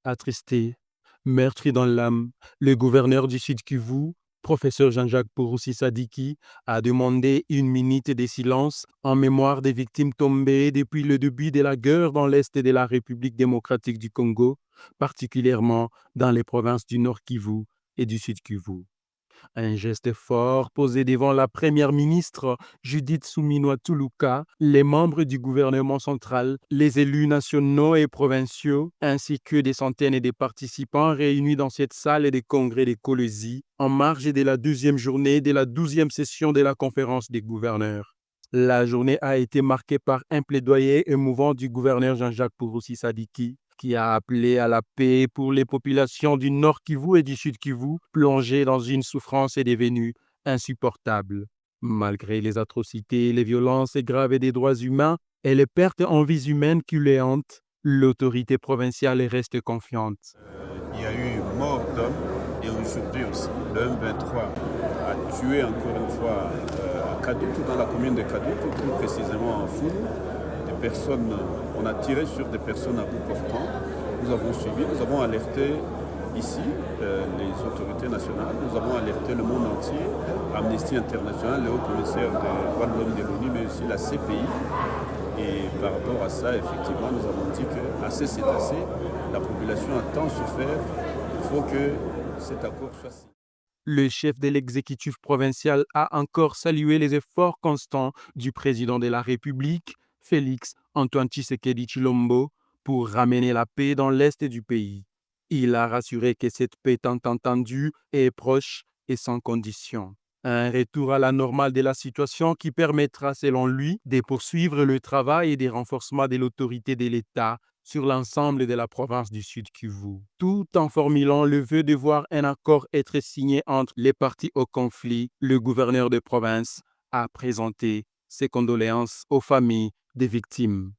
Attristé, meurtri dans l'âme, le gouverneur du Sud Kivu, professeur Jean-Jacques Purusi Sadiki, a demandé une minute de silence en mémoire des victimes tombées depuis le début de la guerre dans l'est de la République démocratique du Congo, particulièrement dans les provinces du Nord Kivu et du Sud Kivu. Un geste fort posé devant la première ministre Judith Suminwa Tuluka, les membres du gouvernement central, les élus nationaux et provinciaux, ainsi que des centaines de participants réunis dans cette salle de congrès de Colosie en marge de la deuxième journée de la 12e session de la conférence des gouverneurs. La journée a été marquée par un plaidoyer émouvant du gouverneur Jean-Jacques Purusi Sadiki, qui a appelé à la paix pour les populations du Nord Kivu et du Sud Kivu, plongées dans une souffrance devenue insupportable. Malgré les atrocités, les violences graves des droits humains et les pertes en vies humaines culéantes, l'autorité provinciale reste confiante. Il y a eu mort d'hommes et aujourd'hui aussi, le M23 a tué encore une fois à Kadutu, dans la commune de Kadutu, plus précisément en Foule. On a tiré sur des personnes à bout portant. Nous avons suivi, nous avons alerté ici les autorités nationales, nous avons alerté le monde entier, Amnesty International, le haut-commissaire des droits de l'homme de l'ONU, mais aussi la CPI. Et par rapport à ça, effectivement, nous avons dit que assez c'est assez, la population a tant souffert, il faut que cet accord soit signé. Le chef de l'exécutif provincial a encore salué les efforts constants du président de la République, Félix Antoine Tshisekedi Chilombo, pour ramener la paix dans l'est du pays. Il a rassuré que cette paix tant entendue est proche et sans condition. Un retour à la normale de la situation qui permettra, selon lui, de poursuivre le travail et des renforcements de l'autorité de l'État sur l'ensemble de la province du Sud Kivu, tout en formulant le vœu de voir un accord être signé entre les parties au conflit. Le gouverneur de province a présenté ses condoléances aux familles des victimes.